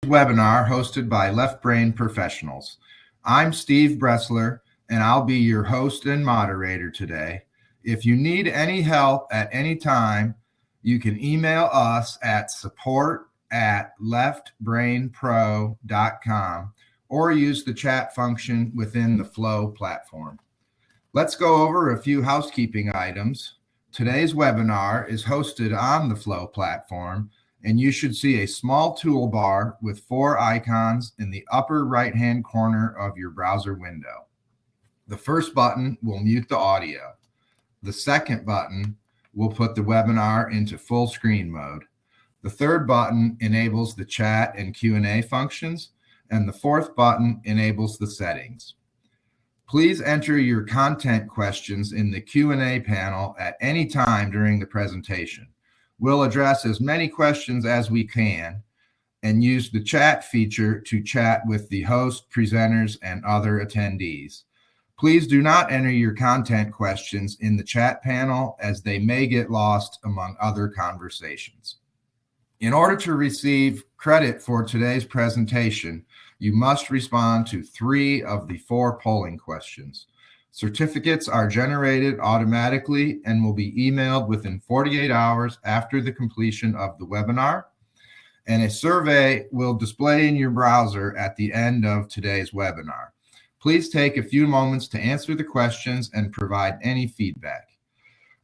Webinar hosted by Left Brain Professionals. I'm Steve Bressler, and I'll be your host and moderator today. If you need any help at any time, you can email us at support@leftbrainpro.com or use the chat function within the Flow platform. Let's go over a few housekeeping items. Today's webinar is hosted on the Flow platform, and you should see a small toolbar with 4 icons in the upper right-hand corner of your browser window. The first button will mute the audio. The second button will put the webinar into full screen mode. The third button enables the chat and Q&A functions, and the fourth button enables the settings. Please enter your content questions in the Q&A panel at any time during the presentation. We'll address as many questions as we can and use the chat feature to chat with the host, presenters, and other attendees. Please do not enter your content questions in the chat panel as they may get lost among other conversations. In order to receive credit for today's presentation, you must respond to 3 of the 4 polling questions. Certificates are generated automatically and will be emailed within 48 hours after the completion of the webinar, and a survey will display in your browser at the end of today's webinar. Please take a few moments to answer the questions and provide any feedback.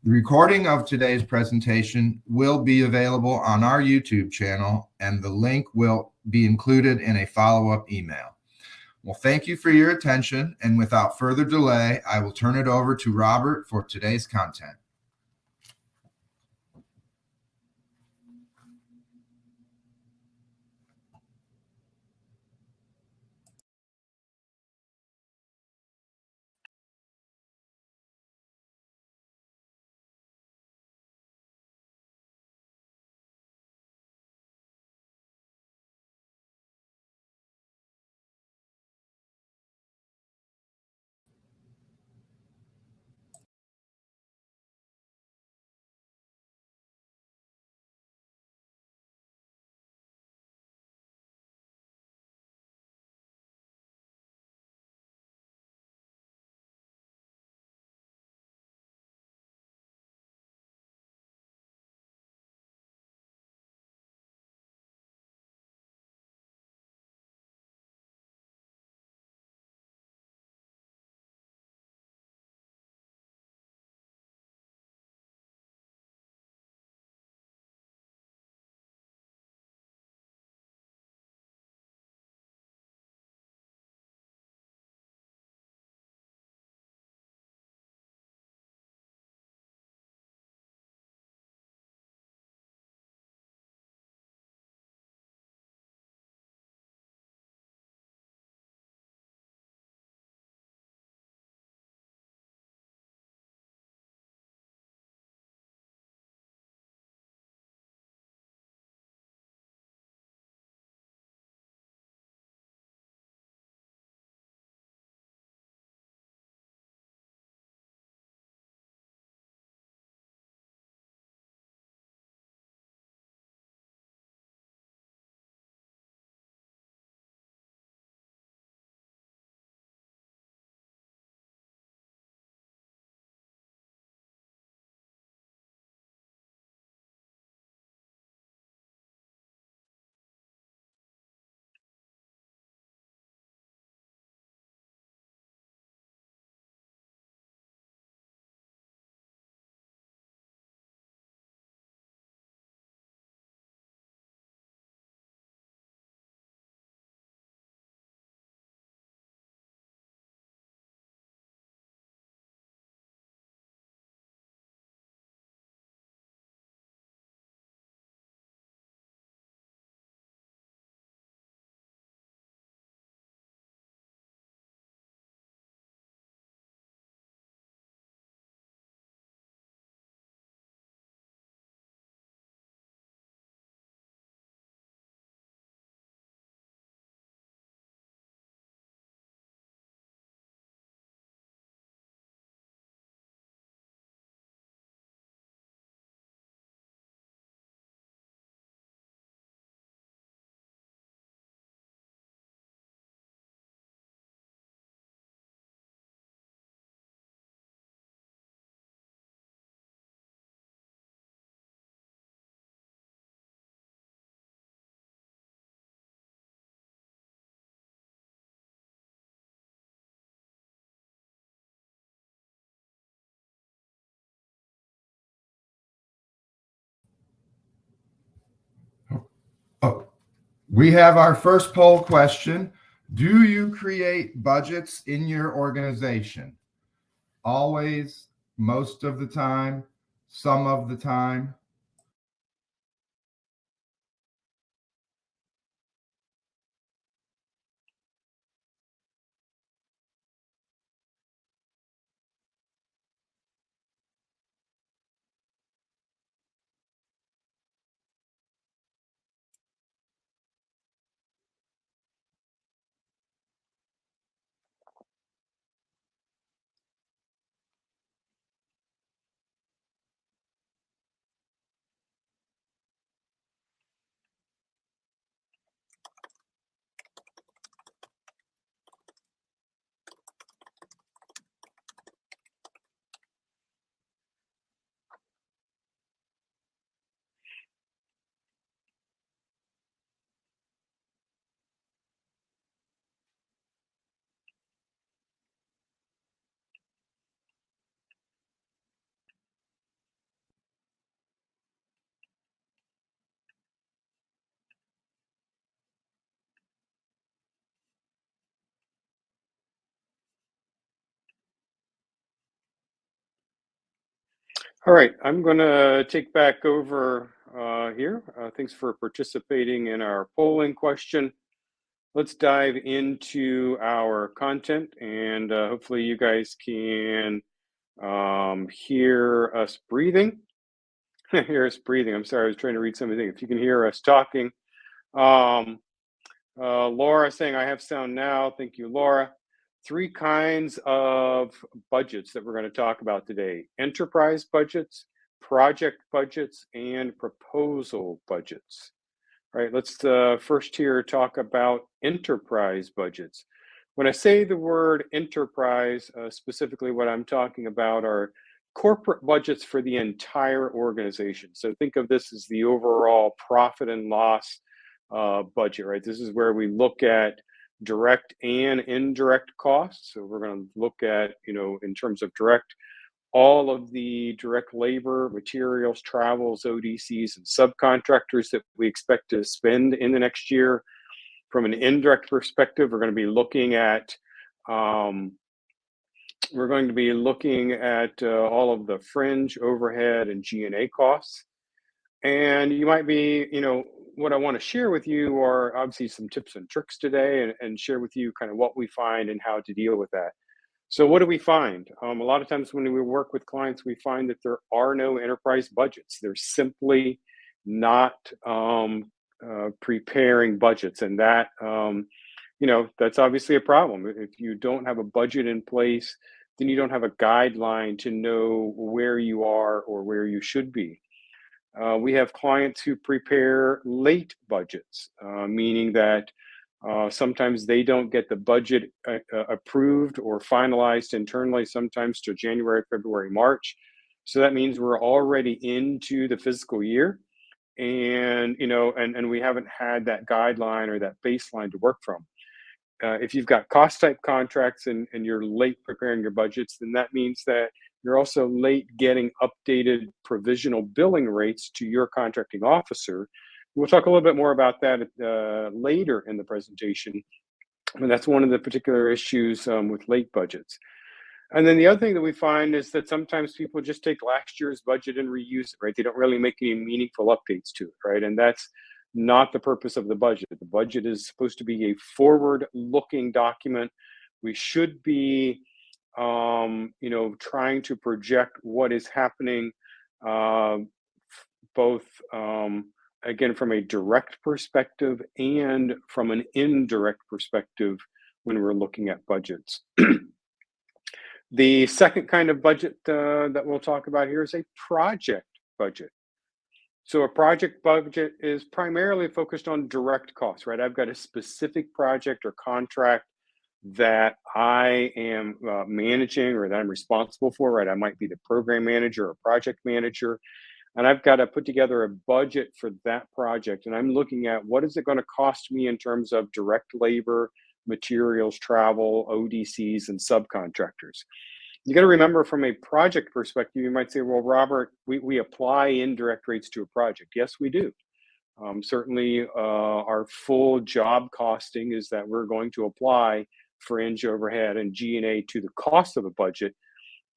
The recording of today's presentation will be available on our YouTube channel, and the link will be included in a follow-up email. Well, thank you for your attention, and without further delay, I will turn it over to Robert for today's content. We have our first poll question. Do you create budgets in your organization? Always, most of the time, some of the time. All right, I'm going to take back over here. Thanks for participating in our polling question. Let's dive into our content, and hopefully you guys can hear us breathing. Hear us breathing. I'm sorry, I was trying to read something. If you can hear us talking. Laura saying, I have sound now. Thank you, Laura. 3 kinds of budgets that we're going to talk about today: enterprise budgets, project budgets, and proposal budgets. All right, let's first here talk about enterprise budgets. When I say the word enterprise, specifically what I'm talking about are corporate budgets for the entire organization. So think of this as the overall profit and loss budget, right? This is where we look at direct and indirect costs. So we're going to look at, in terms of direct, all of the direct labor, materials, travels, ODCs, and subcontractors that we expect to spend in the next year. From an indirect perspective, we're going to be looking at all of the fringe, overhead, and G&A costs. And you might be, what I want to share with you are obviously some tips and tricks today, and share with you kind of what we find and how to deal with that. So what do we find? A lot of times when we work with clients, we find that there are no enterprise budgets. They're simply not preparing budgets. And that, that's obviously a problem. If you don't have a budget in place, then you don't have a guideline to know where you are or where you should be. We have clients who prepare late budgets, meaning that sometimes they don't get the budget approved or finalized internally, sometimes to January, February, March. So that means we're already into the fiscal year, and and we haven't had that guideline or that baseline to work from. If you've got cost type contracts and you're late preparing your budgets, then that means that you're also late getting updated provisional billing rates to your contracting officer. We'll talk a little bit more about that later in the presentation. And that's one of the particular issues with late budgets. And then the other thing that we find is that sometimes people just take last year's budget and reuse it, right? They don't really make any meaningful updates to it, right? And that's not the purpose of the budget. The budget is supposed to be a forward-looking document. We should be, trying to project what is happening, both, again, from a direct perspective and from an indirect perspective when we're looking at budgets. The second kind of budget that we'll talk about here is a project budget. So a project budget is primarily focused on direct costs, right? I've got a specific project or contract that I am managing or that I'm responsible for, right? I might be the program manager or project manager, and I've got to put together a budget for that project. And I'm looking at what is it going to cost me in terms of direct labor, materials, travel, ODCs, and subcontractors. You got to remember, from a project perspective, you might say, well, Robert, we apply indirect rates to a project. Yes, we do. Certainly, our full job costing is that we're going to apply fringe overhead and G&A to the cost of the budget.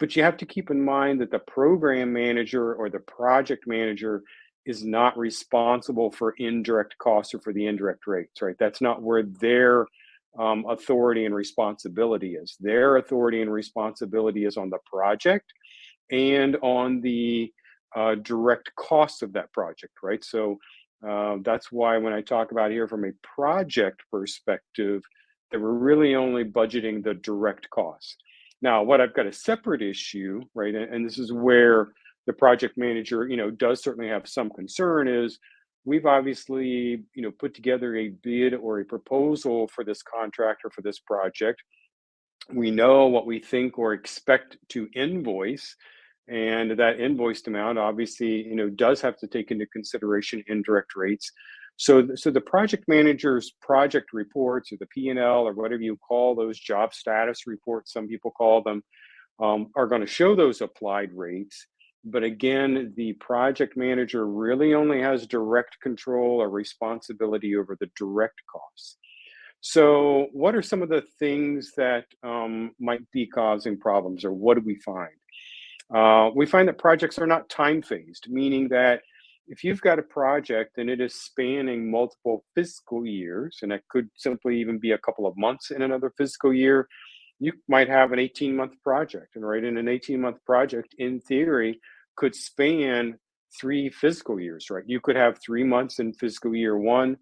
But you have to keep in mind that the program manager or the project manager is not responsible for indirect costs or for the indirect rates, right? That's not where their authority and responsibility is. Their authority and responsibility is on the project and on the direct costs of that project, right? So that's why when I talk about here from a project perspective, that we're really only budgeting the direct costs. Now, what I've got a separate issue, right, and this is where the project manager, does certainly have some concern is we've obviously, put together a bid or a proposal for this contract or for this project. We know what we think or expect to invoice, and that invoiced amount obviously does have to take into consideration indirect rates. So the project manager's project reports or the P&L or whatever you call those, job status reports some people call them, are going to show those applied rates. But again, the project manager really only has direct control or responsibility over the direct costs. So, what are some of the things that might be causing problems, or what do we find? We find that projects are not time phased, meaning that if you've got a project and it is spanning multiple fiscal years, and it could simply even be a couple of months in another fiscal year, you might have an 18-month project. And right in an 18-month project, in theory, could span 3 fiscal years, right? You could have 3 months in fiscal year one,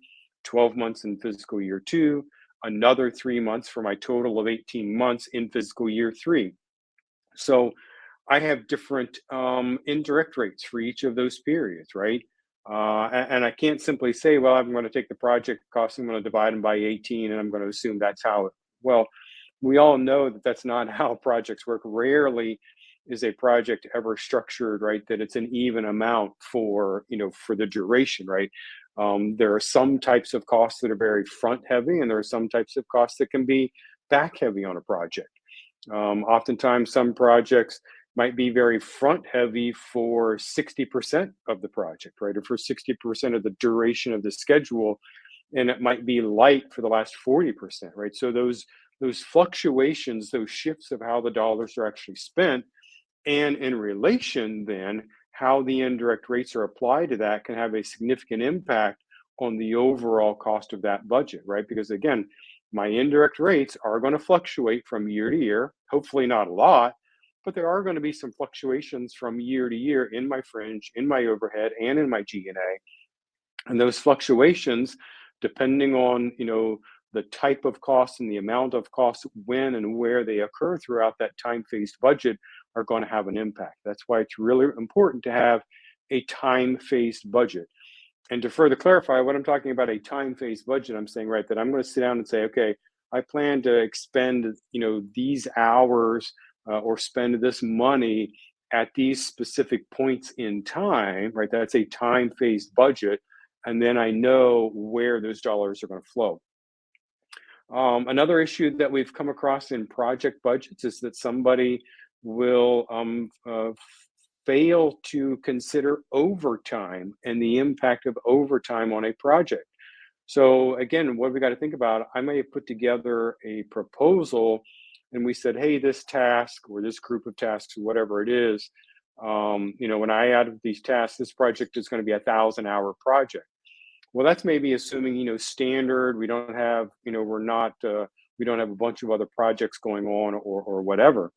12 months in fiscal year two, another 3 months for my total of 18 months in fiscal year three. So I have different indirect rates for each of those periods, right? And I can't simply say, well, I'm going to take the project cost, I'm going to divide them by 18, and I'm going to assume that's how it, well, we all know that that's not how projects work. Rarely is a project ever structured, right, that it's an even amount for, for the duration, right? There are some types of costs that are very front heavy, and there are some types of costs that can be back heavy on a project. Oftentimes, some projects might be very front heavy for 60% of the project, right? Or for 60% of the duration of the schedule. And it might be light for the last 40%, right? So those fluctuations, those shifts of how the dollars are actually spent, and in relation then, how the indirect rates are applied to that can have a significant impact on the overall cost of that budget, right? Because again, my indirect rates are going to fluctuate from year to year, hopefully not a lot, but there are going to be some fluctuations from year to year in my fringe, in my overhead, and in my G&A. And those fluctuations, depending on, the type of costs and the amount of costs, when and where they occur throughout that time-phased budget, are going to have an impact. That's why it's really important to have a time-phased budget. And to further clarify what I'm talking about, a time-phased budget, I'm saying, right, that I'm going to sit down and say, okay, I plan to expend, these hours or spend this money at these specific points in time, right? That's a time-phased budget. And then I know where those dollars are going to flow. Another issue that we've come across in project budgets is that somebody will fail to consider overtime and the impact of overtime on a project. So again, what we got to think about, I may have put together a proposal and we said, hey, this task or this group of tasks, whatever it is, when I add these tasks, this project is going to be 1,000-hour project. Well, that's maybe assuming, standard, we don't have, we don't have a bunch of other projects going on or whatever.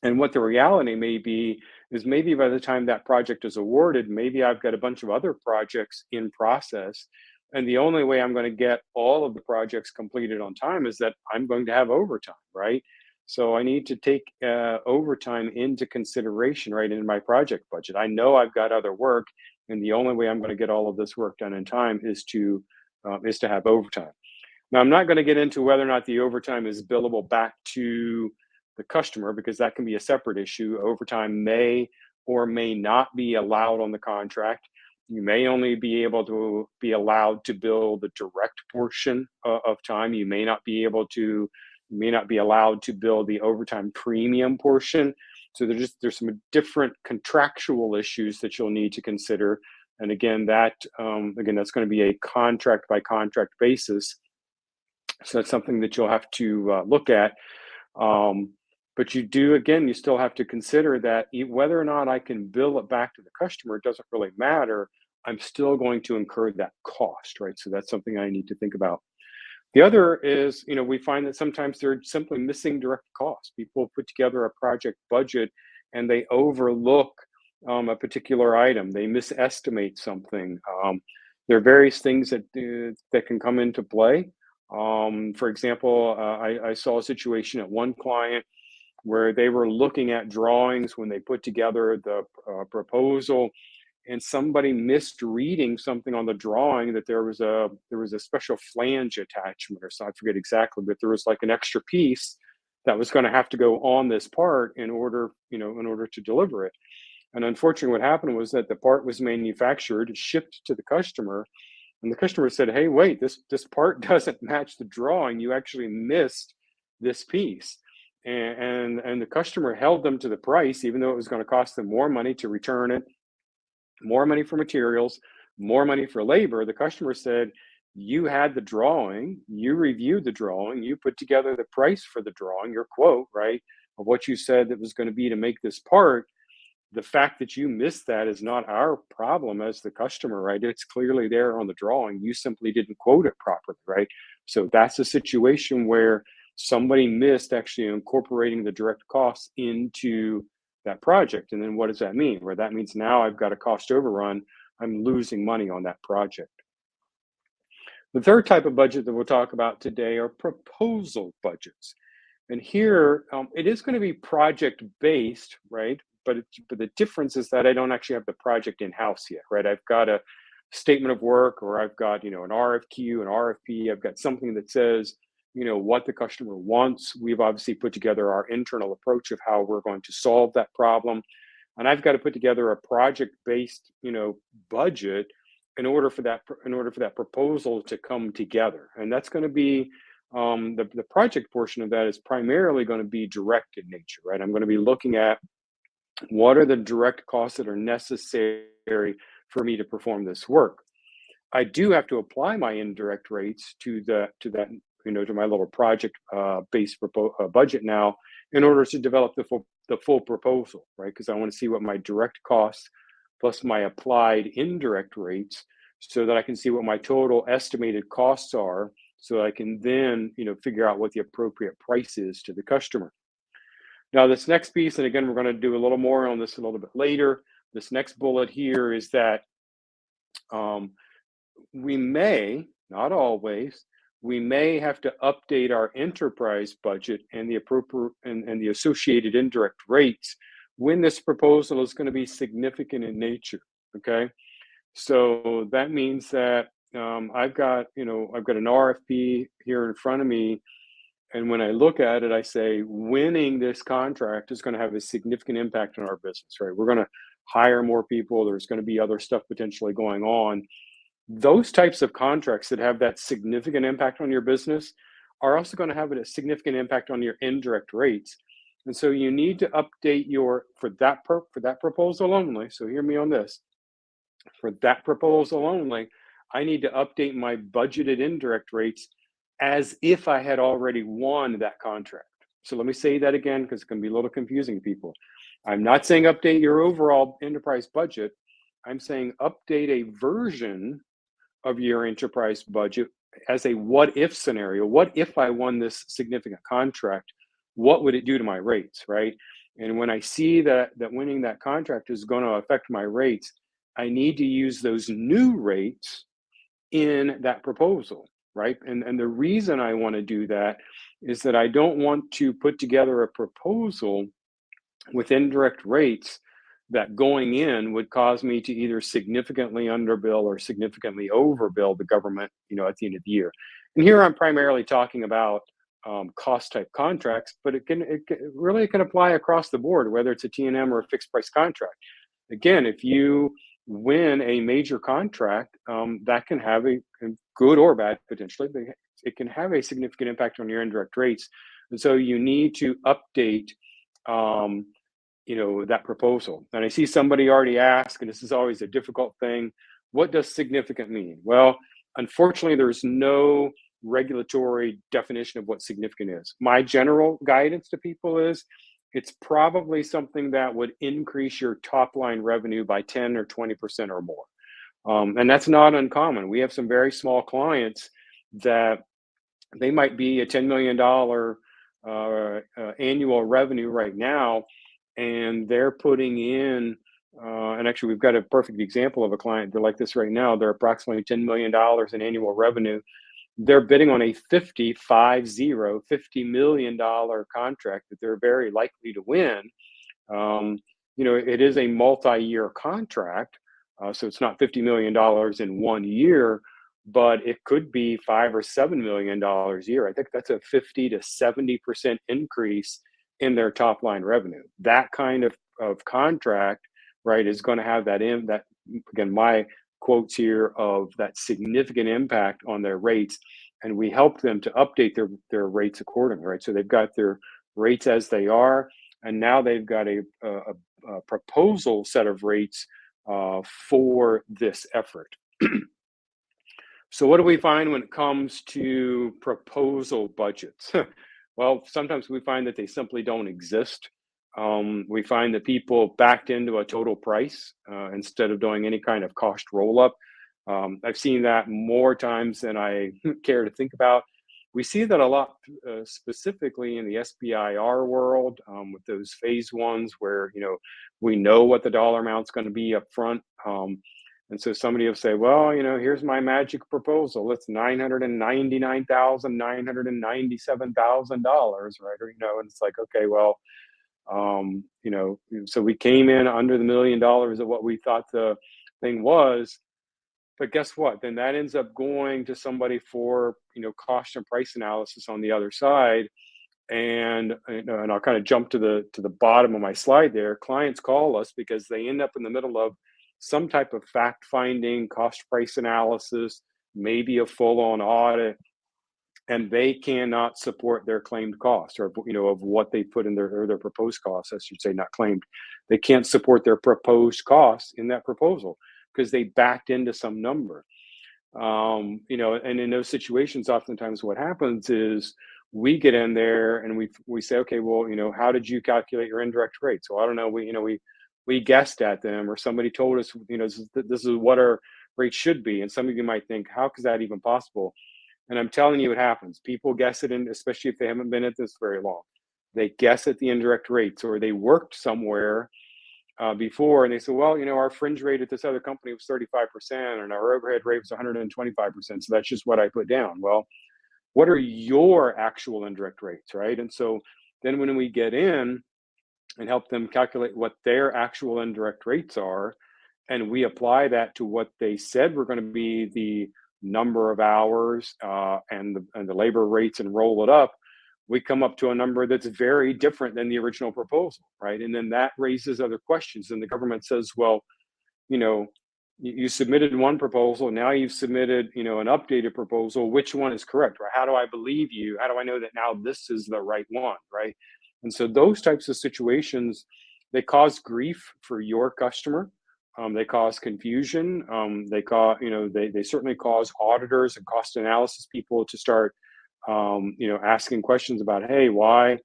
And what the reality may be is maybe by the time that project is awarded, maybe I've got a bunch of other projects in process. And the only way I'm going to get all of the projects completed on time is that I'm going to have overtime, right? So I need to take overtime into consideration, right, in my project budget. I know I've got other work, and the only way I'm going to get all of this work done in time is to have overtime. Now, I'm not going to get into whether or not the overtime is billable back to the customer, because that can be a separate issue. Overtime may or may not be allowed on the contract. You may only be able to be allowed to bill the direct portion of time. You may not be allowed to bill the overtime premium portion. So there's some different contractual issues that you'll need to consider. And again, that's going to be a contract by contract basis. So that's something that you'll have to look at. Um, but you still have to consider that whether or not I can bill it back to the customer, it doesn't really matter. I'm still going to incur that cost, right? So that's something I need to think about. The other is, we find that sometimes they're simply missing direct costs. People put together a project budget and they overlook a particular item. They misestimate something. There are various things that can come into play. For example, I saw a situation at one client where they were looking at drawings when they put together the proposal, and somebody misreading something on the drawing that there was a special flange attachment or so, I forget exactly, but there was like an extra piece that was going to have to go on this part in order to deliver it. And unfortunately, what happened was that the part was manufactured, shipped to the customer, and the customer said, "Hey, wait, this part doesn't match the drawing. You actually missed this piece." And the customer held them to the price, even though it was going to cost them more money to return it, more money for materials, more money for labor. The customer said, "You had the drawing, you reviewed the drawing, you put together the price for the drawing, your quote, right, of what you said that was going to be to make this part. The fact that you missed that is not our problem as the customer, right? It's clearly there on the drawing. You simply didn't quote it properly, right?" So that's a situation where somebody missed actually incorporating the direct costs into that project. And then what does that mean? Where that means now I've got a cost overrun. I'm losing money on that project. The third type of budget that we'll talk about today are proposal budgets. And here, it is going to be project based, right? But the difference is that I don't actually have the project in house yet, right? I've got a statement of work, or I've got an RFQ, an RFP. I've got something that says what the customer wants. We've obviously put together our internal approach of how we're going to solve that problem, and I've got to put together a project based budget in order for that proposal to come together. And that's going to be the project portion of that is primarily going to be direct in nature, right? I'm going to be looking at what are the direct costs that are necessary for me to perform this work. I do have to apply my indirect rates to my little project based budget now in order to develop the full proposal, right? Because I want to see what my direct costs plus my applied indirect rates, so that I can see what my total estimated costs are, so that I can then figure out what the appropriate price is to the customer. Now, this next piece, and again, we're going to do a little more on this a little bit later. This next bullet here is that we may, not always, we may have to update our enterprise budget and the appropriate and the associated indirect rates when this proposal is going to be significant in nature. Okay, so that means that I've got an RFP here in front of me, and when I look at it, I say winning this contract is going to have a significant impact on our business. Right, we're going to hire more people. There's going to be other stuff potentially going on. Those types of contracts that have that significant impact on your business are also going to have a significant impact on your indirect rates. And so you need to update for that proposal only. So hear me on this. For that proposal only, I need to update my budgeted indirect rates as if I had already won that contract. So let me say that again, because it can be a little confusing to people. I'm not saying update your overall enterprise budget. I'm saying update a version of your enterprise budget as a what if scenario. What if I won this significant contract? What would it do to my rates, right? And when I see that winning that contract is going to affect my rates, I need to use those new rates in that proposal, right? And the reason I want to do that is that I don't want to put together a proposal with indirect rates that going in would cause me to either significantly underbill or significantly overbill the government, at the end of the year. And here I'm primarily talking about cost type contracts, but it can apply across the board, whether it's a T&M or a fixed price contract. Again, if you win a major contract, that can have a good or bad potentially, but it can have a significant impact on your indirect rates. And so you need to update that proposal. And I see somebody already ask, and this is always a difficult thing, what does significant mean? Well, unfortunately, there's no regulatory definition of what significant is. My general guidance to people is it's probably something that would increase your top line revenue by 10 or 20% or more. And that's not uncommon. We have some very small clients that they might be a $10 million annual revenue right now, and they're putting in, and actually, we've got a perfect example of a client. They're like this right now. They're approximately $10 million in annual revenue. They're bidding on a $50 million contract that they're very likely to win. It is a multi-year contract, so it's not $50 million in 1 year, but it could be $5 or $7 million a year. I think that's a 50 to 70% increase in their top line revenue. That kind of contract, right, is going to have that again, my quotes here of that significant impact on their rates, and we help them to update their rates accordingly, right? So they've got their rates as they are, and now they've got a proposal set of rates for this effort. So what do we find when it comes to proposal budgets? Well, sometimes we find that they simply don't exist. We find that people backed into a total price instead of doing any kind of cost roll-up. I've seen that more times than I care to think about. We see that a lot, specifically in the SBIR world, with those phase ones where we know what the dollar amount's going to be up front. And so somebody will say, well, here's my magic proposal. It's $999,997,000, right? Or, and it's like, okay, well, so we came in under the $1 million of what we thought the thing was. But guess what? Then that ends up going to somebody for, cost and price analysis on the other side. And I'll kind of jump to the bottom of my slide there. Clients call us because they end up in the middle of some type of fact-finding, cost price analysis, maybe a full-on audit, and they cannot support their claimed costs, or of what they put in their proposed costs, I should say, not claimed. They can't support their proposed costs in that proposal because they backed into some number. And in those situations, oftentimes what happens is we get in there and we say, okay, well, how did you calculate your indirect rates? So I don't know, we guessed at them, or somebody told us, this is what our rate should be. And some of you might think, how is that even possible? And I'm telling you, it happens. People guess it, especially if they haven't been at this very long. They guess at the indirect rates, or they worked somewhere before, and they say, well, our fringe rate at this other company was 35%, and our overhead rate was 125%. So that's just what I put down. Well, what are your actual indirect rates, right? And so then when we get in and help them calculate what their actual indirect rates are, and we apply that to what they said were going to be the number of hours and the labor rates, and roll it up, we come up to a number that's very different than the original proposal, right? And then that raises other questions. And the government says, well, you submitted one proposal, now you've submitted, an updated proposal. Which one is correct, right? How do I believe you? How do I know that now this is the right one, right? And so those types of situations, they cause grief for your customer. They cause confusion. They certainly cause auditors and cost analysis people to start, asking questions about, hey, why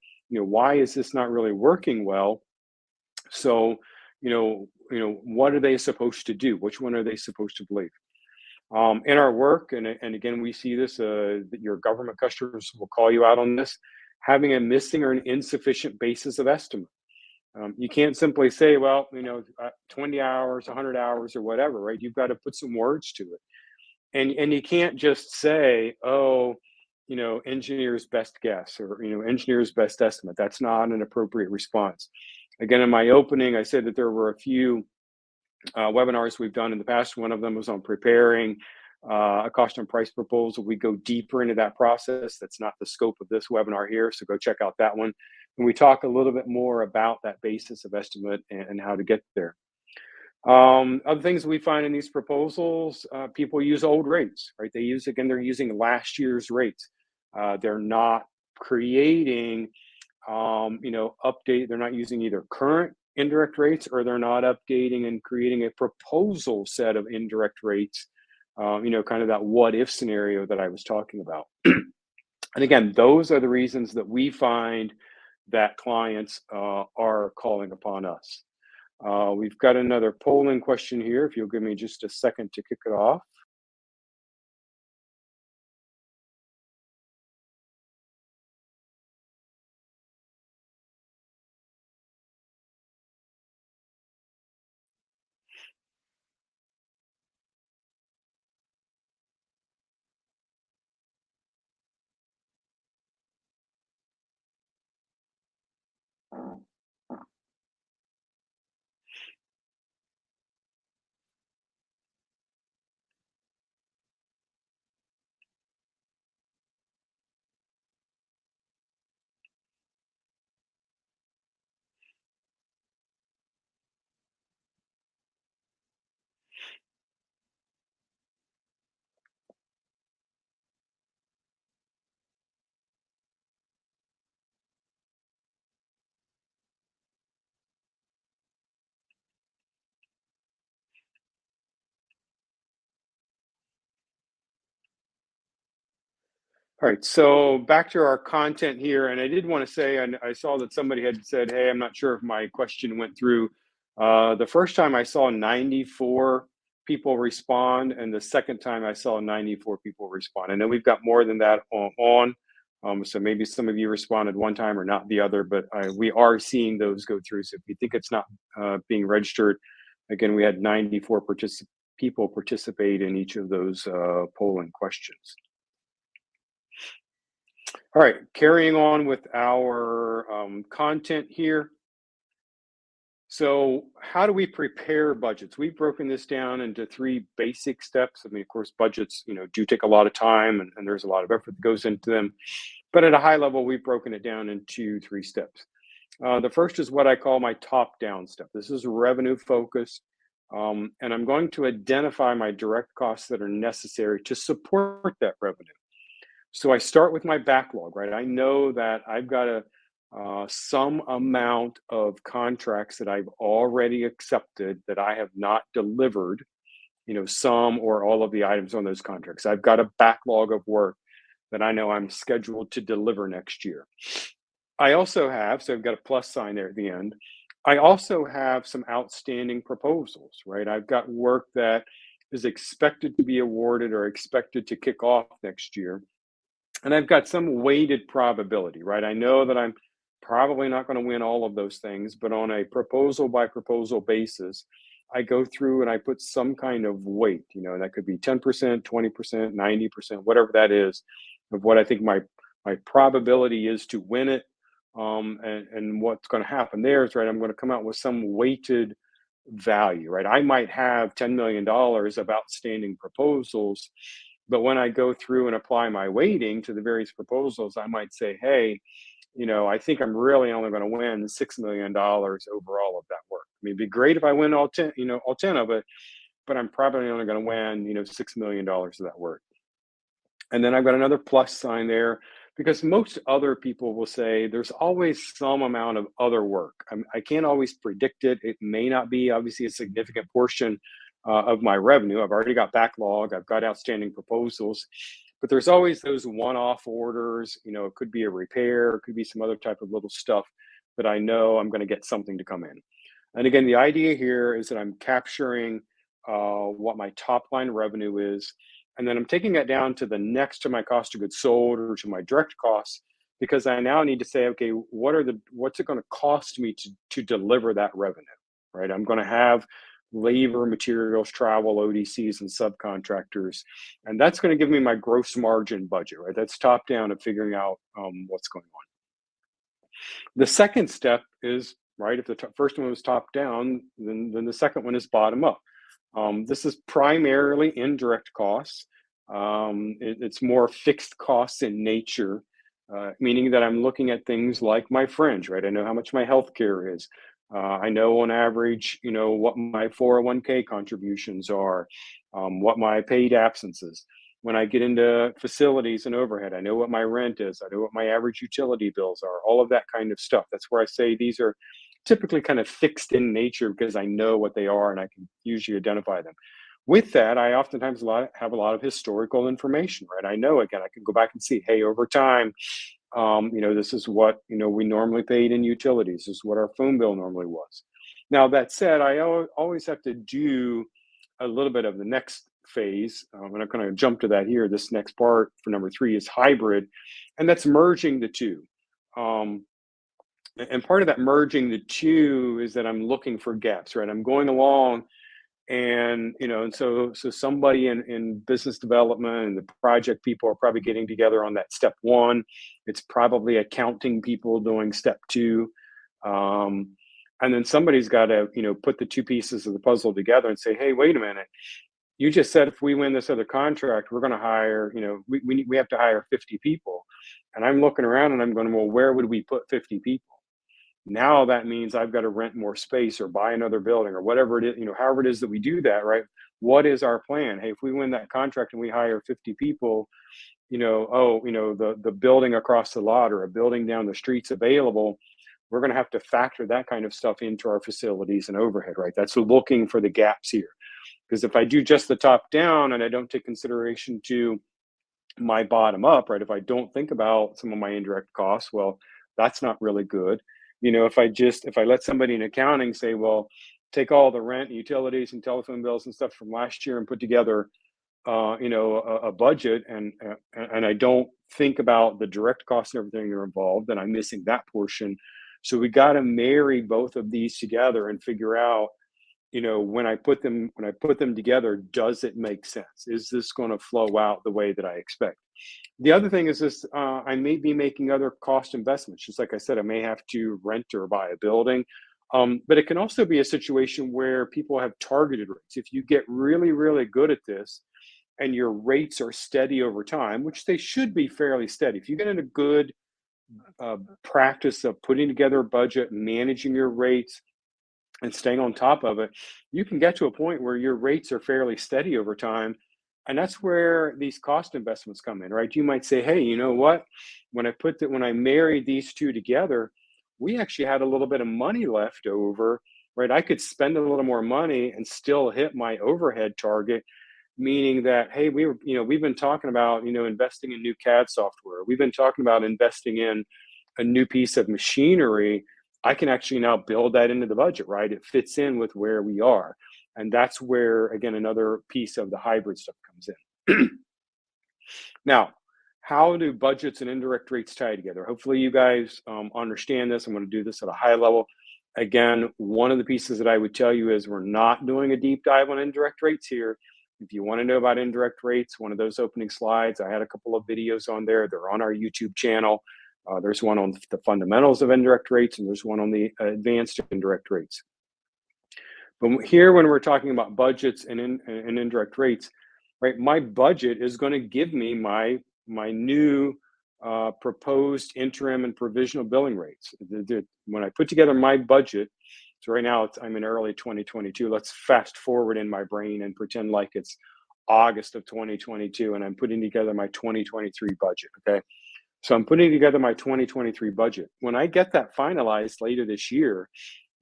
is this not really working well? So, what are they supposed to do? Which one are they supposed to believe? In our work, and again, we see this, that your government customers will call you out on this, having a missing or an insufficient basis of estimate. You can't simply say, well, 20 hours, 100 hours, or whatever, right? You've got to put some words to it. And you can't just say, oh, engineer's best guess, or, engineer's best estimate. That's not an appropriate response. Again, in my opening, I said that there were a few webinars we've done in the past. One of them was on preparing a cost and price proposal. We go deeper into that process. That's not the scope of this webinar here, so go check out that one. And we talk a little bit more about that basis of estimate and how to get there. Other things we find in these proposals, people use old rates, right? They're using last year's rates. They're not creating, update. They're not using either current indirect rates, or they're not updating and creating a proposal set of indirect rates, kind of that what if scenario that I was talking about. And again, those are the reasons that we find that clients are calling upon us. We've got another polling question here. If you'll give me just a second to kick it off. All right, so back to our content here, and I did want to say, and I saw that somebody had said, "Hey, I'm not sure if my question went through." The first time I saw 94 people respond, and the second time I saw 94 people respond. I know we've got more than that so maybe some of you responded one time or not the other, but we are seeing those go through. So if you think it's not being registered, again, we had 94 people participate in each of those polling questions. All right, carrying on with our content here. So, how do we prepare budgets? We've broken this down into three basic steps. I mean, of course, budgets, do take a lot of time, and there's a lot of effort that goes into them. But at a high level, we've broken it down into three steps. The first is what I call my top-down step. This is revenue focused, and I'm going to identify my direct costs that are necessary to support that revenue. So I start with my backlog, right? I know that I've got some amount of contracts that I've already accepted that I have not delivered, some or all of the items on those contracts. I've got a backlog of work that I know I'm scheduled to deliver next year. I also have, so I've got a plus sign there at the end. I also have some outstanding proposals, right? I've got work that is expected to be awarded or expected to kick off next year, and I've got some weighted probability, right? I know that I'm probably not going to win all of those things, but on a proposal by proposal basis, I go through and I put some kind of weight, and that could be 10%, 20%, 90%, whatever that is, of what I think my probability is to win it. And what's going to happen there is, right, I'm going to come out with some weighted value, right? I might have $10 million of outstanding proposals, but when I go through and apply my weighting to the various proposals, I might say, hey, I think I'm really only going to win $6 million overall of that work. I mean, it'd be great if I win all 10, all 10 of it, but I'm probably only going to win, $6 million of that work. And then I've got another plus sign there because most other people will say there's always some amount of other work. I can't always predict it. It may not be obviously a significant portion of my revenue. I've already got backlog. I've got outstanding proposals, but there's always those one-off orders. It could be a repair, it could be some other type of little stuff that I know I'm going to get something to come in. And again, the idea here is that I'm capturing what my top line revenue is, and then I'm taking that down to the next to my cost of goods sold or to my direct costs, because I now need to say, okay, what's it going to cost me to deliver that revenue, right? I'm going to have labor, materials, travel, ODCs, and subcontractors, and that's going to give me my gross margin budget, right? That's top down of figuring out what's going on. The second step is, right, if the first one was top down, then the second one is bottom up. This is primarily indirect costs. It's more fixed costs in nature, meaning that I'm looking at things like my fringe, right? I know how much my healthcare is. I know on average, what my 401k contributions are, what my paid absences. When I get into facilities and overhead, I know what my rent is. I know what my average utility bills are, all of that kind of stuff. That's where I say these are typically kind of fixed in nature because I know what they are and I can usually identify them. With that, I oftentimes have a lot of historical information, right? I know, again, I can go back and see, hey, over time, this is what, we normally paid in utilities. This is what our phone bill normally was. Now, that said, I always have to do a little bit of the next phase. I'm not going to jump to that here. This next part for number 3 is hybrid, and that's merging the two. And part of that merging the two is that I'm looking for gaps, right? I'm going along and so somebody in business development and the project people are probably getting together on that step 1. It's probably accounting people doing step 2. And then somebody's got to put the 2 pieces of the puzzle together and say, hey, wait a minute, you just said if we win this other contract we're going to hire, we have to hire 50 people. And I'm looking around and I'm going, well, where would we put 50 people? Now that means I've got to rent more space or buy another building or whatever it is, however it is that we do that, right? What is our plan? Hey, if we win that contract and we hire 50 people, the building across the lot or a building down the street's available, we're going to have to factor that kind of stuff into our facilities and overhead, right? That's looking for the gaps here. Because if I do just the top down and I don't take consideration to my bottom up, right? If I don't think about some of my indirect costs, well, that's not really good. If I let somebody in accounting say, well, take all the rent, utilities, and telephone bills and stuff from last year and put together, a budget, and I don't think about the direct costs and everything that are involved, then I'm missing that portion. So we got to marry both of these together and figure out, when I put them together, does it make sense? Is this going to flow out the way that I expect? The other thing is this, I may be making other cost investments. Just like I said, I may have to rent or buy a building. But it can also be a situation where people have targeted rates. If you get really, really good at this and your rates are steady over time, which they should be fairly steady. If you get in a good practice of putting together a budget, managing your rates, and staying on top of it, you can get to a point where your rates are fairly steady over time. And that's where these cost investments come in, right? You might say, hey, you know what? When I married these two together, we actually had a little bit of money left over, right? I could spend a little more money and still hit my overhead target, meaning that, hey, we've been talking about, investing in new CAD software. We've been talking about investing in a new piece of machinery. I can actually now build that into the budget, right? It fits in with where we are. And that's where, again, another piece of the hybrid stuff comes in. Now, how do budgets and indirect rates tie together? Hopefully you guys understand this. I'm going to do this at a high level. Again, one of the pieces that I would tell you is we're not doing a deep dive on indirect rates here. If you want to know about indirect rates, one of those opening slides, I had a couple of videos on there. They're on our YouTube channel. There's one on the fundamentals of indirect rates, and there's one on the advanced indirect rates. But here, when we're talking about budgets and indirect rates, right, my budget is going to give me my new proposed interim and provisional billing rates. When I put together my budget, so right now I'm in early 2022. Let's fast forward in my brain and pretend like it's August of 2022, and I'm putting together my 2023 budget. Okay. So I'm putting together my 2023 budget. When I get that finalized later this year,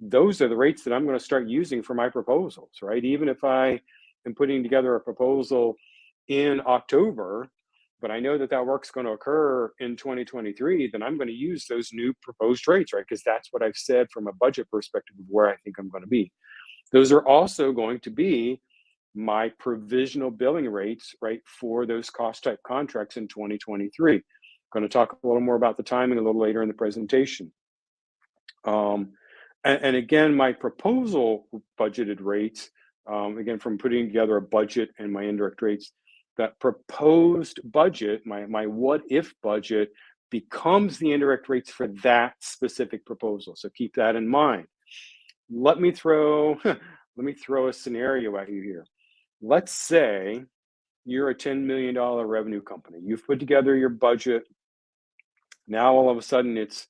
those are the rates that I'm going to start using for my proposals, right? Even if I am putting together a proposal in October, but I know that work's going to occur in 2023, then I'm going to use those new proposed rates, right? Because that's what I've said from a budget perspective of where I think I'm going to be. Those are also going to be my provisional billing rates, right, for those cost type contracts in 2023. Going to talk a little more about the timing a little later in the presentation. And again, my proposal budgeted rates, again, from putting together a budget and my indirect rates, that proposed budget, my what if budget, becomes the indirect rates for that specific proposal. So keep that in mind. Let me throw a scenario at you here. Let's say you're a $10 million revenue company. You've put together your budget. Now, all of a sudden, it's,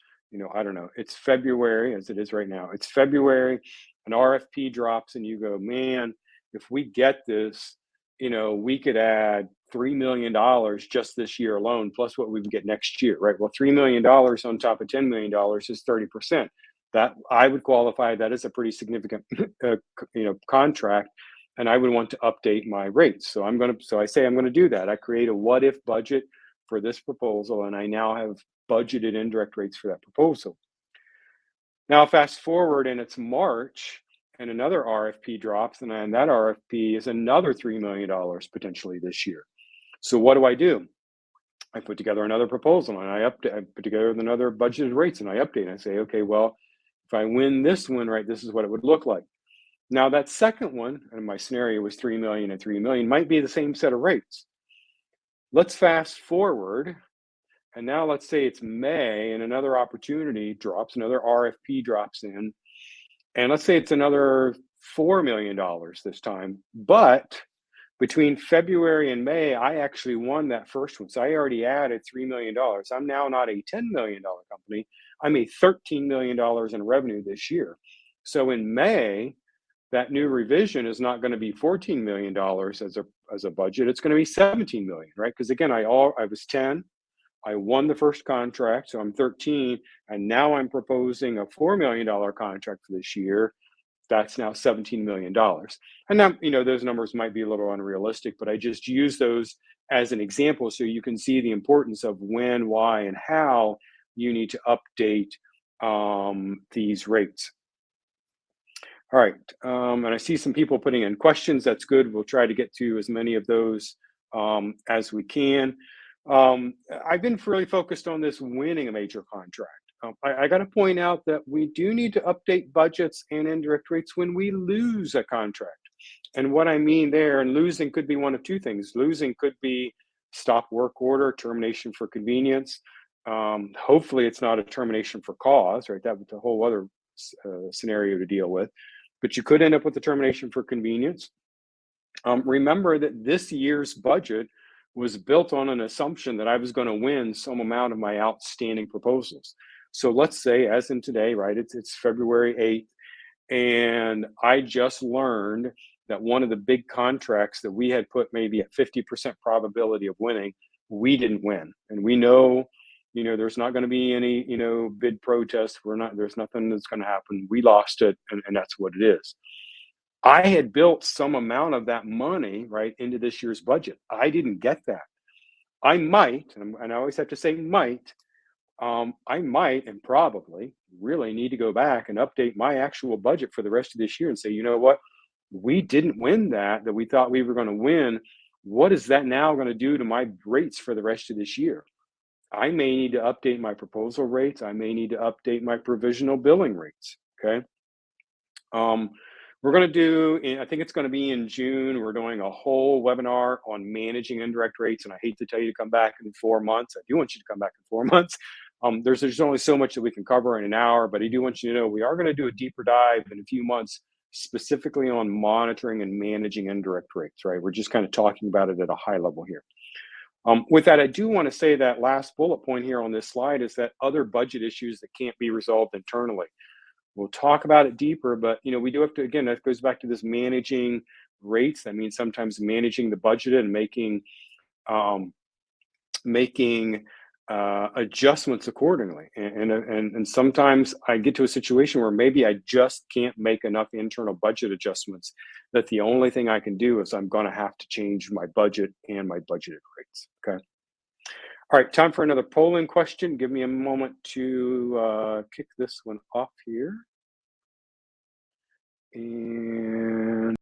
I don't know, it's February, as it is right now. It's February, an RFP drops, and you go, man, if we get this, we could add $3 million just this year alone, plus what we would get next year, right? Well, $3 million on top of $10 million is 30%. that I would qualify that as a pretty significant contract, and I would want to update my rates. So I say I'm going to do that. I create a what if budget for this proposal, and I now have budgeted indirect rates for that proposal. Now, fast forward and it's March and another RFP drops, and then that RFP is another $3 million potentially this year. So what do? I put together another proposal and I put together another budgeted rates and I update and I say, okay, well, if I win this one, right, this is what it would look like. Now that second one, and my scenario was 3 million and 3 million, might be the same set of rates. Let's fast forward. And now let's say it's May and another opportunity drops, another RFP drops in. And let's say it's another $4 million this time. But between February and May, I actually won that first one. So I already added $3 million. I'm now not a $10 million company. I'm a $13 million in revenue this year. So in May, that new revision is not going to be $14 million as a budget. It's going to be 17 million, right? Because again, I was 10. I won the first contract, so I'm 13, and now I'm proposing a $4 million contract for this year. That's now $17 million. And now, those numbers might be a little unrealistic, but I just use those as an example so you can see the importance of when, why, and how you need to update these rates. All right, and I see some people putting in questions. That's good. We'll try to get to as many of those as we can. I've been really focused on this winning a major contract. I got to point out that we do need to update budgets and indirect rates when we lose a contract. And what I mean there, and losing could be one of two things. Losing could be stop work order, termination for convenience. Hopefully it's not a termination for cause, right? That was a whole other scenario to deal with. But you could end up with a termination for convenience. Remember that this year's budget was built on an assumption that I was going to win some amount of my outstanding proposals. So let's say, as in today, right, it's February 8th, and I just learned that one of the big contracts that we had put maybe at 50% probability of winning, we didn't win. And we know, there's not going to be any, bid protest. There's nothing that's going to happen. We lost it, and that's what it is. I had built some amount of that money, right, into this year's budget. I didn't get that. I might, and I always have to say might, I might and probably really need to go back and update my actual budget for the rest of this year and say, you know what, we didn't win that we thought we were going to win. What is that now going to do to my rates for the rest of this year? I may need to update my proposal rates. I may need to update my provisional billing rates, okay? We're going to do, I think it's going to be in June, we're doing a whole webinar on managing indirect rates. And I hate to tell you to come back in 4 months. I do want you to come back in 4 months. There's only so much that we can cover in an hour, but I do want you to know we are going to do a deeper dive in a few months, specifically on monitoring and managing indirect rates, right? We're just kind of talking about it at a high level here. With that, I do want to say that last bullet point here on this slide is that other budget issues that can't be resolved internally. We'll talk about it deeper, but we do have to, again, that goes back to this managing rates. That means sometimes managing the budget and making adjustments accordingly. And sometimes I get to a situation where maybe I just can't make enough internal budget adjustments that the only thing I can do is I'm going to have to change my budget and my budgeted rates. Okay. All right, time for another polling question. Give me a moment to kick this one off here. And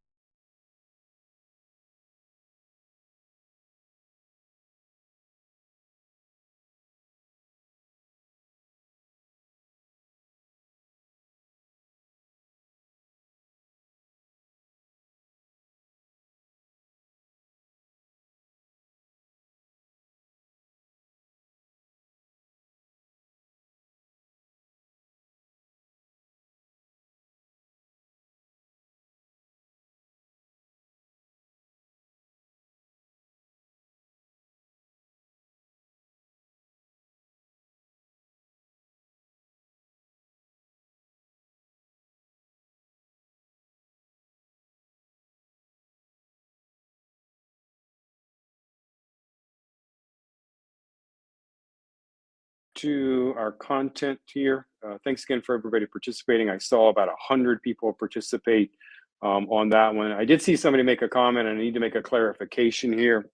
to our content here. Thanks again for everybody participating. I saw about 100 people participate on that one. I did see somebody make a comment, and I need to make a clarification here.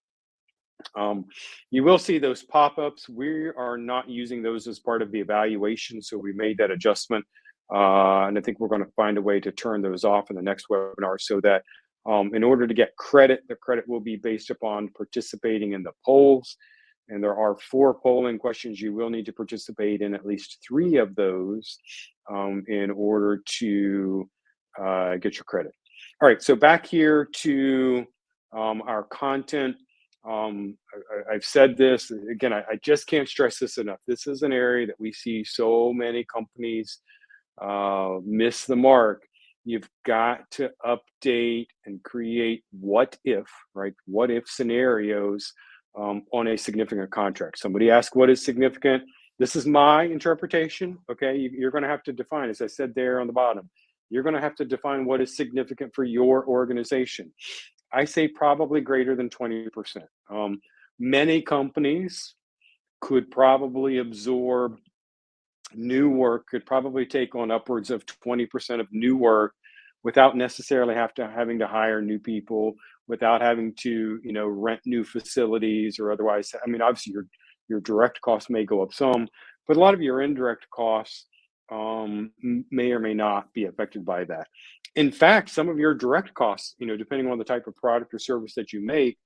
You will see those pop-ups. We are not using those as part of the evaluation, so we made that adjustment. And I think we're going to find a way to turn those off in the next webinar so that in order to get credit, the credit will be based upon participating in the polls. And there are 4 polling questions. You will need to participate in at least 3 of those in order to get your credit. All right, so back here to our content. I've said this again, I just can't stress this enough. This is an area that we see so many companies miss the mark. You've got to update and create what if, right? What if scenarios on a significant contract. Somebody asked, what is significant? This is my interpretation. Okay, you're going to have to define, as I said there on the bottom, you're going to have to define what is significant for your organization. I say probably greater than 20%. Many companies could probably absorb new work, could probably take on upwards of 20% of new work without necessarily having to hire new people, without having to rent new facilities or otherwise. I mean, obviously your direct costs may go up some, but a lot of your indirect costs may or may not be affected by that. In fact, some of your direct costs, depending on the type of product or service that you make,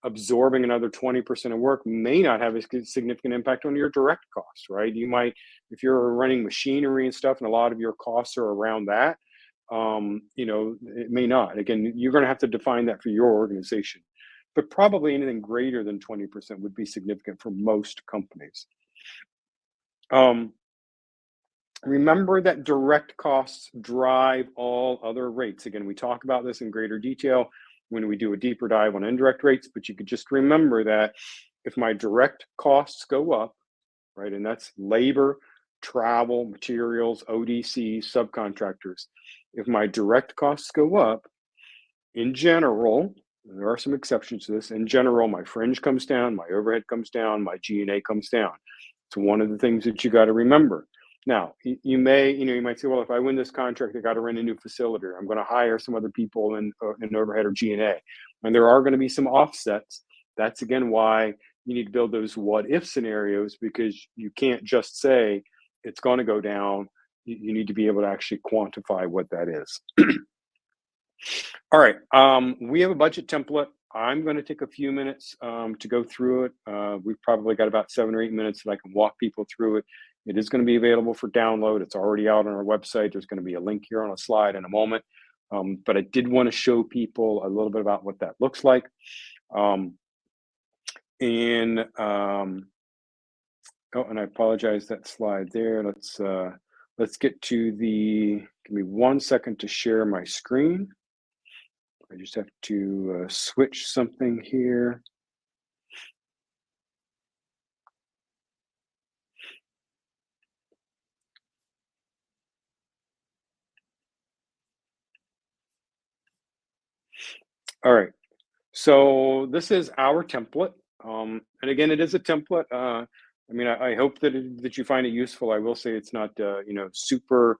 absorbing another 20% of work may not have a significant impact on your direct costs, right? You might, if you're running machinery and stuff and a lot of your costs are around that, it may not. Again, you're going to have to define that for your organization, but probably anything greater than 20% would be significant for most companies. Remember that direct costs drive all other rates. Again, we talk about this in greater detail when we do a deeper dive on indirect rates, but you could just remember that if my direct costs go up, right, and that's labor, travel, materials, ODC, subcontractors, if my direct costs go up, in general, there are some exceptions to this, in general, my fringe comes down, my overhead comes down, my G&A comes down. It's one of the things that you got to remember. Now, you might say, well, if I win this contract, I got to rent a new facility, or I'm going to hire some other people in overhead or G&A. And there are going to be some offsets. That's, again, why you need to build those what-if scenarios, because you can't just say it's going to go down. You need to be able to actually quantify what that is. All right, we have a budget template. I'm going to take a few minutes to go through it. We've probably got about 7 or 8 minutes that I can walk people through it. It is going to be available for download. It's already out on our website. There's going to be a link here on a slide in a moment. But I did want to show people a little bit about what that looks like. Oh, and I apologize, that slide there. Let's get to the, give me 1 second to share my screen. I just have to switch something here. All right, so this is our template. And again, it is a template. I mean, I hope that you find it useful. I will say it's not, super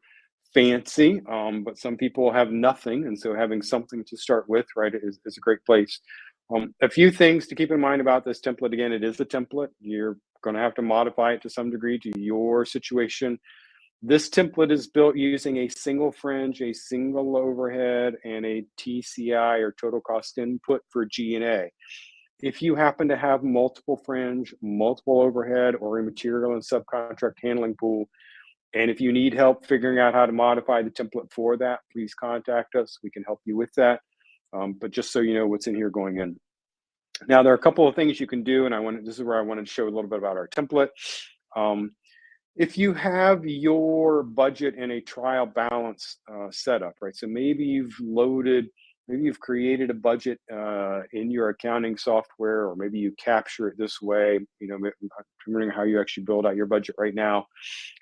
fancy, but some people have nothing. And so having something to start with, right, is a great place. A few things to keep in mind about this template. Again, it is a template. You're going to have to modify it to some degree to your situation. This template is built using a single fringe, a single overhead, and a TCI or total cost input for G&A. If you happen to have multiple fringe, multiple overhead, or a material and subcontract handling pool, and if you need help figuring out how to modify the template for that, please contact us. We can help you with that. But just so you know what's in here going in. Now, there are a couple of things you can do, and this is where I wanted to show a little bit about our template. If you have your budget in a trial balance setup, right? So maybe you've created a budget in your accounting software, or maybe you capture it this way, remembering how you actually build out your budget right now,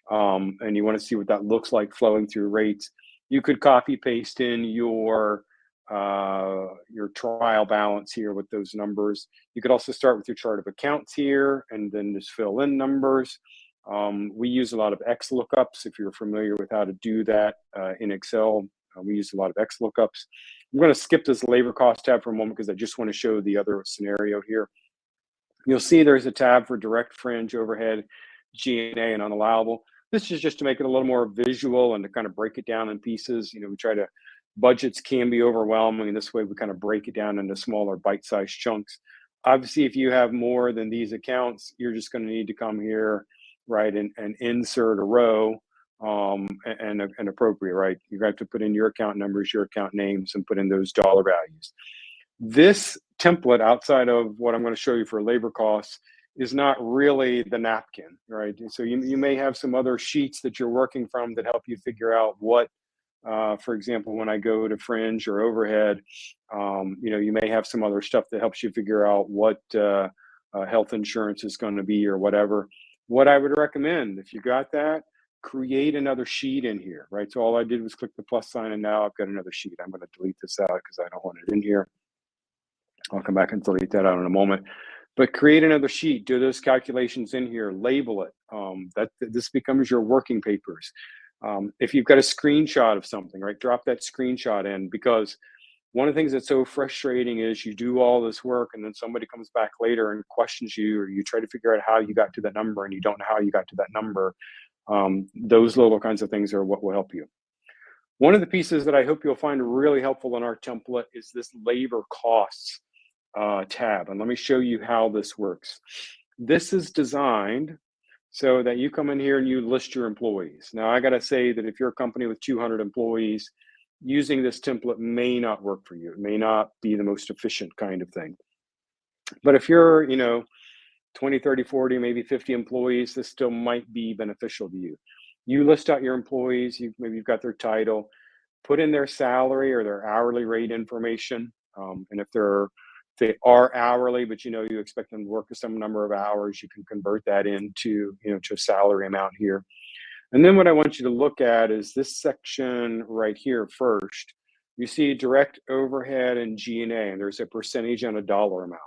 and you want to see what that looks like flowing through rates. You could copy paste in your trial balance here with those numbers. You could also start with your chart of accounts here and then just fill in numbers. We use a lot of X lookups. If you're familiar with how to do that in Excel, we use a lot of X lookups. I'm going to skip this labor cost tab for a moment because I just want to show the other scenario here. You'll see there's a tab for direct, fringe, overhead, G&A, and unallowable. This is just to make it a little more visual and to kind of break it down in pieces. We try to, budgets can be overwhelming, and this way we kind of break it down into smaller bite-sized chunks. Obviously, if you have more than these accounts, you're just going to need to come here, right, and insert a row and appropriate, right? You have to put in your account numbers, your account names, and put in those dollar values. This template, outside of what I'm going to show you for labor costs, is not really the napkin, right? So you may have some other sheets that you're working from that help you figure out what, for example, when I go to fringe or overhead, you may have some other stuff that helps you figure out what health insurance is going to be or whatever. What I would recommend, if you got that, create another sheet in here, right? So all I did was click the plus sign, and now I've got another sheet. I'm going to delete this out because I don't want it in here. I'll come back and delete that out in a moment. But create another sheet, do those calculations in here, label it. This becomes your working papers. If you've got a screenshot of something, right, drop that screenshot in, because one of the things that's so frustrating is you do all this work and then somebody comes back later and questions you, or you try to figure out how you got to that number and you don't know how you got to that number. Those little kinds of things are what will help you. One of the pieces that I hope you'll find really helpful in our template is this labor costs tab. And let me show you how this works. This is designed so that you come in here and you list your employees. Now, I got to say that if you're a company with 200 employees, using this template may not work for you. It may not be the most efficient kind of thing. But if you're, 20, 30, 40, maybe 50 employees, this still might be beneficial to you. You list out your employees, maybe you've got their title, put in their salary or their hourly rate information. And if they are hourly, but you expect them to work a some number of hours, you can convert that into, to a salary amount here. And then what I want you to look at is this section right here first. You see direct overhead and G&A, and there's a percentage and a dollar amount.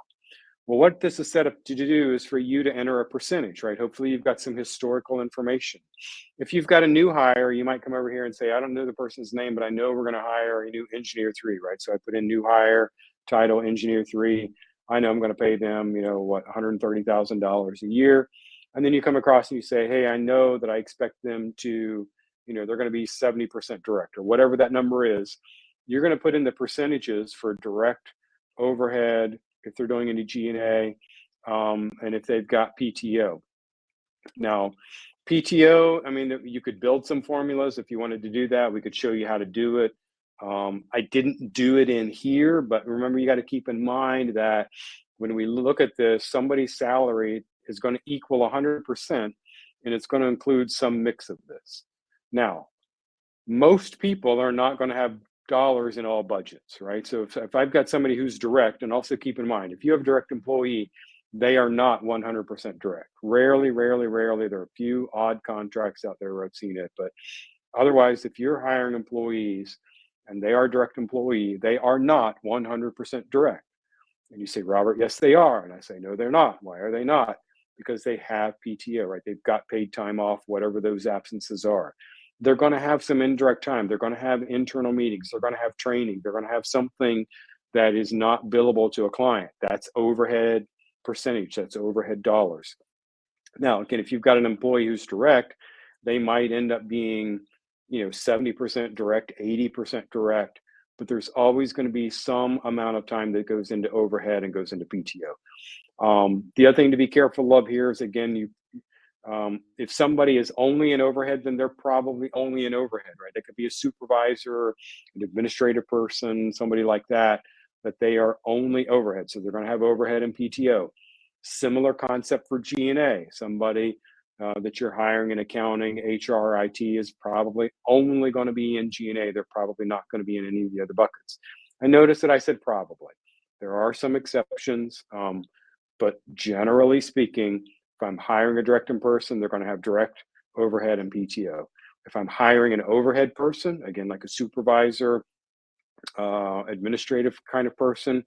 Well, what this is set up to do is for you to enter a percentage, right? Hopefully you've got some historical information. If you've got a new hire, you might come over here and say, I don't know the person's name, but I know we're going to hire a new engineer 3, right? So I put in new hire, title, engineer 3. I know I'm going to pay them, $130,000 a year. And then you come across and you say, hey, I know that I expect them to, they're going to be 70% direct, or whatever that number is. You're going to put in the percentages for direct, overhead, if they're doing any G&A, and if they've got PTO. Now, PTO, you could build some formulas if you wanted to do that. We could show you how to do it. I didn't do it in here, but remember, you got to keep in mind that when we look at this, somebody's salary is going to equal 100%, and it's going to include some mix of this. Now, most people are not going to have dollars in all budgets, right? So if I've got somebody who's direct, and also keep in mind, if you have a direct employee, they are not 100% direct. Rarely, there are a few odd contracts out there where I've seen it, but otherwise, if you're hiring employees and they are direct employee, they are not 100% direct. And you say, Robert, yes, they are. And I say, no, they're not. Why are they not? Because they have PTO, right? They've got paid time off, whatever those absences are. They're going to have some indirect time. They're going to have internal meetings. They're going to have training. They're going to have something that is not billable to a client. That's overhead percentage. That's overhead dollars. Now, again, if you've got an employee who's direct, they might end up being, 70% direct, 80% direct, but there's always going to be some amount of time that goes into overhead and goes into PTO. The other thing to be careful of here is, again, if somebody is only an overhead, then they're probably only an overhead, right? They could be a supervisor, an administrative person, somebody like that, but they are only overhead. So they're going to have overhead and PTO. Similar concept for G&A. Somebody that you're hiring in accounting, HR, IT is probably only going to be in G&A. They're probably not going to be in any of the other buckets. And notice that I said probably. There are some exceptions, but generally speaking, if I'm hiring a direct in person, they're going to have direct, overhead, and PTO. If I'm hiring an overhead person, again, like a supervisor, administrative kind of person,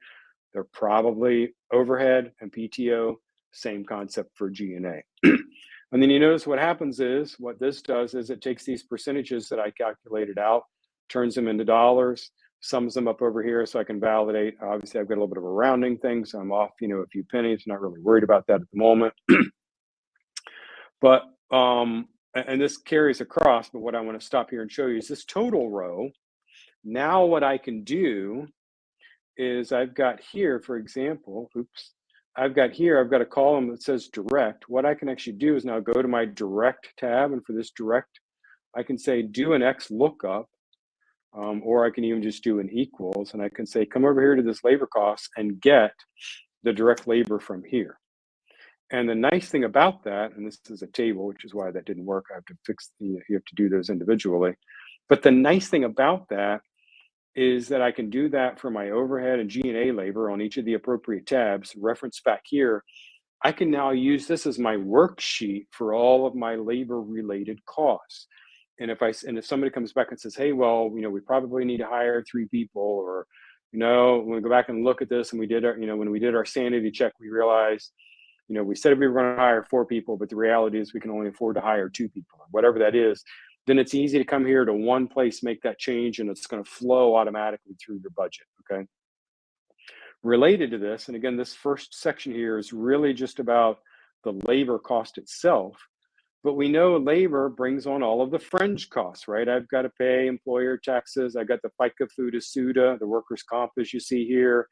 they're probably overhead and PTO. Same concept for G&A. And then you notice what happens is, what this does is it takes these percentages that I calculated out, turns them into dollars, sums them up over here so I can validate. Obviously, I've got a little bit of a rounding thing, so I'm off, a few pennies, not really worried about that at the moment. But, and this carries across, but what I want to stop here and show you is this total row. Now what I can do is I've got here, for example, I've got a column that says direct. What I can actually do is now go to my direct tab, and for this direct, I can say do an X lookup, or I can even just do an equals, and I can say come over here to this labor costs and get the direct labor from here. And the nice thing about that, and this is a table, which is why that didn't work. I have to fix, you have to do those individually. But the nice thing about that is that I can do that for my overhead and G&A labor on each of the appropriate tabs, reference back here. I can now use this as my worksheet for all of my labor related costs. And if somebody comes back and says, hey, well, we probably need to hire 3 people, or, when we go back and look at this and we did our, when we did our sanity check, we realized, we said we were going to hire 4 people, but the reality is we can only afford to hire 2 people, or whatever that is. Then it's easy to come here to one place, make that change, and it's going to flow automatically through your budget, okay? Related to this, and again, this first section here is really just about the labor cost itself, but we know labor brings on all of the fringe costs, right? I've got to pay employer taxes. I've got the FICA, FUTA, SUTA, the workers' comp, as you see here.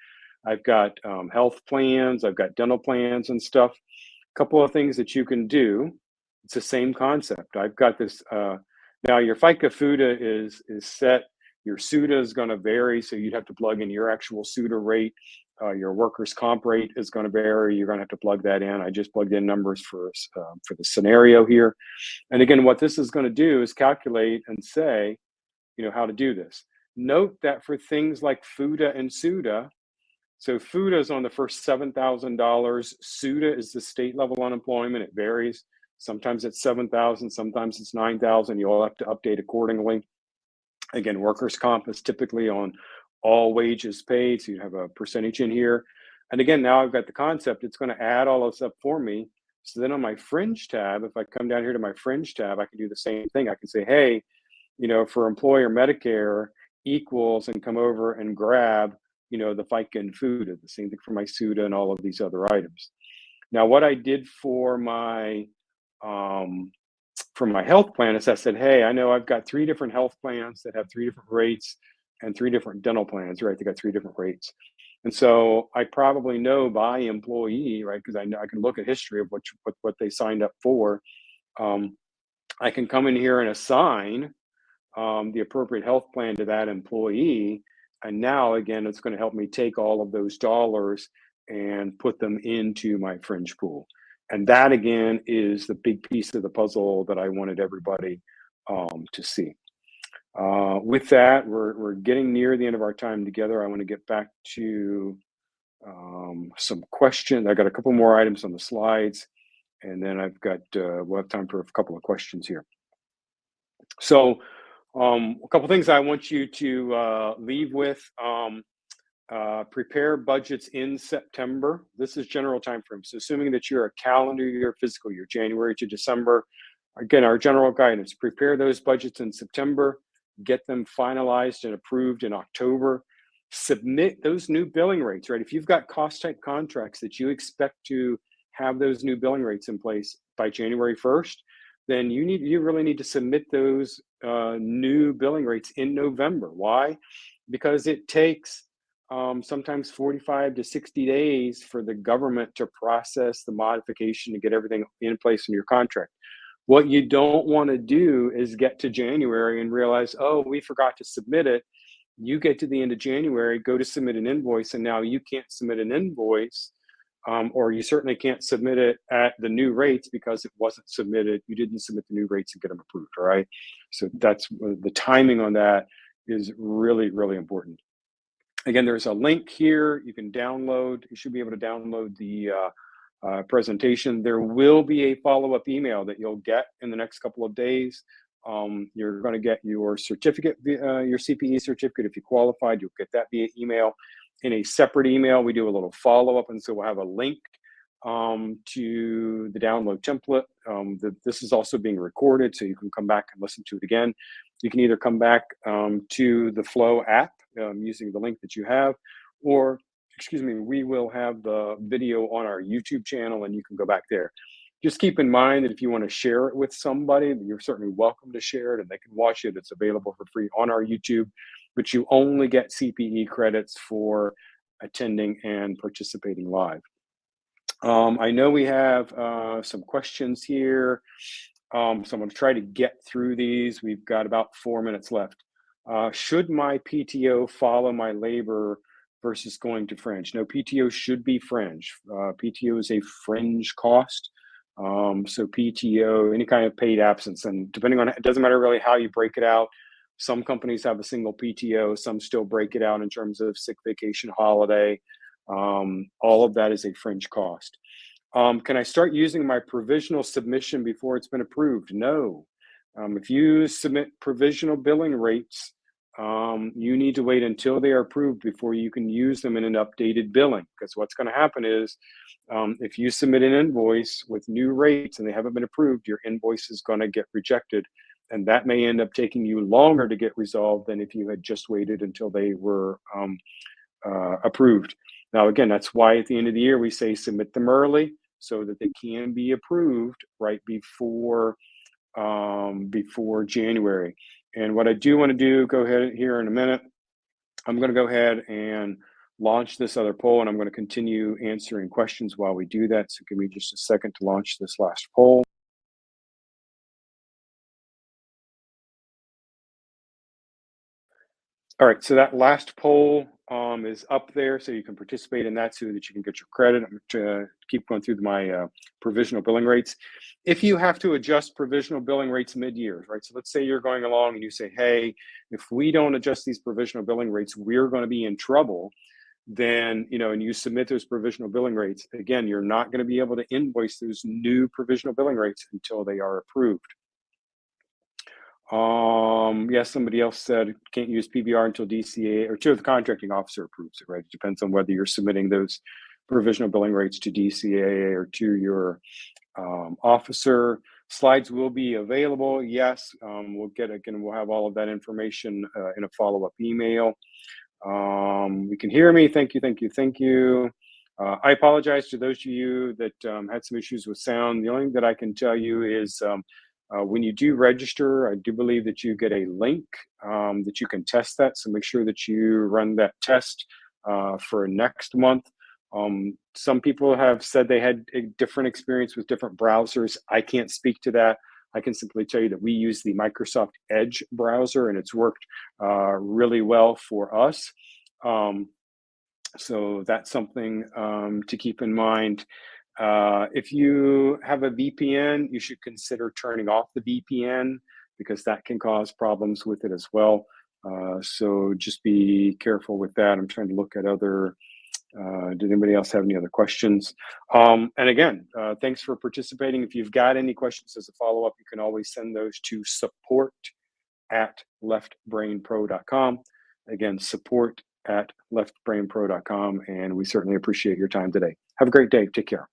I've got health plans. I've got dental plans and stuff. A couple of things that you can do. It's the same concept. I've got this. Now your FICA, FUTA is set. Your SUTA is going to vary, so you'd have to plug in your actual SUTA rate. Your workers' comp rate is going to vary. You're going to have to plug that in. I just plugged in numbers for the scenario here. And again, what this is going to do is calculate and say, how to do this. Note that for things like FUTA and SUTA, so FUTA is on the first $7,000. SUTA is the state level unemployment. It varies. Sometimes it's 7,000, sometimes it's 9,000. You'll have to update accordingly. Again, workers' comp is typically on all wages paid, so you have a percentage in here. And again, now I've got the concept. It's going to add all this up for me. So then on my fringe tab, if I come down here to my fringe tab, I can do the same thing. I can say, hey, for employer Medicare equals, and come over and grab, the FICA and FUTA, the same thing for my SUTA and all of these other items. Now, what I did for my health plan is I said, hey, I know I've got 3 different health plans that have 3 different rates, and 3 different dental plans, right? They got 3 different rates. And so I probably know by employee, right? Because I know I can look at history of what they signed up for. I can come in here and assign the appropriate health plan to that employee. And now, again, it's going to help me take all of those dollars and put them into my fringe pool. And that, again, is the big piece of the puzzle that I wanted everybody to see. With that, we're getting near the end of our time together. I want to get back to some questions. I got a couple more items on the slides, and then I've got we'll have time for a couple of questions here. So a couple things I want you to leave with. Prepare budgets in September. This is general time frame. So assuming that you're a calendar year, fiscal year, January to December, again, our general guidance, prepare those budgets in September, get them finalized and approved in October, submit those new billing rates, right? If you've got cost type contracts that you expect to have those new billing rates in place by January 1st, then you really need to submit those new billing rates in November. Why? Because it takes sometimes 45 to 60 days for the government to process the modification to get everything in place in your contract. What you don't want to do is get to January and realize, oh, we forgot to submit it. You get to the end of January, go to submit an invoice, and now you can't submit an invoice, or you certainly can't submit it at the new rates because it wasn't submitted. You didn't submit the new rates and get them approved, all right? So that's the timing on that is really, really important. Again, there's a link here you can download. You should be able to download the presentation. There will be a follow-up email that you'll get in the next couple of days. You're going to get your certificate, your CPE certificate. If you qualified, you'll get that via email. In a separate email, we do a little follow-up, and so we'll have a link to the download template. This is also being recorded, so you can come back and listen to it again. You can either come back to the Flow app using the link that you have, or, excuse me, we will have the video on our YouTube channel and you can go back there. Just keep in mind that if you want to share it with somebody, you're certainly welcome to share it and they can watch it. It's available for free on our YouTube, but you only get CPE credits for attending and participating live. I know we have some questions here, so I'm going to try to get through these. We've got about 4 minutes left. Should my PTO follow my labor versus going to Fringe? No, PTO should be Fringe. PTO is a fringe cost. So PTO, any kind of paid absence, and depending on, it doesn't matter really how you break it out. Some companies have a single PTO, some still break it out in terms of sick, vacation, holiday. All of that is a fringe cost. Can I start using my provisional submission before it's been approved? No. If you submit provisional billing rates, you need to wait until they are approved before you can use them in an updated billing. Because what's going to happen is, if you submit an invoice with new rates and they haven't been approved, your invoice is going to get rejected. And that may end up taking you longer to get resolved than if you had just waited until they were approved. Now, again, that's why at the end of the year, we say submit them early so that they can be approved right before January. And what I do want to do, go ahead here in a minute, I'm going to go ahead and launch this other poll, and I'm going to continue answering questions while we do that. So give me just a second to launch this last poll. All right, so that last poll is up there, so you can participate in that so that you can get your credit. I'm going to keep going through my provisional billing rates. If you have to adjust provisional billing rates mid-year, right? So let's say you're going along and you say, hey, if we don't adjust these provisional billing rates, we're going to be in trouble. Then, and you submit those provisional billing rates. Again, you're not going to be able to invoice those new provisional billing rates until they are approved. Yes, somebody else said can't use PBR until DCA or until the contracting officer approves it, right? It depends on whether you're submitting those provisional billing rates to DCA or to your officer. Slides will be available. Yes, we'll have all of that information in a follow-up email. You can hear me. Thank you, thank you, thank you. I apologize to those of you that had some issues with sound. The only thing that I can tell you is when you do register, I do believe that you get a link that you can test that. So make sure that you run that test for next month. Some people have said they had a different experience with different browsers. I can't speak to that. I can simply tell you that we use the Microsoft Edge browser and it's worked really well for us. So that's something to keep in mind. If you have a VPN, you should consider turning off the VPN because that can cause problems with it as well. So just be careful with that. I'm trying to look at other, did anybody else have any other questions? And again, thanks for participating. If you've got any questions as a follow-up, you can always send those to support@leftbrainpro.com. Again, support@leftbrainpro.com. And we certainly appreciate your time today. Have a great day. Take care.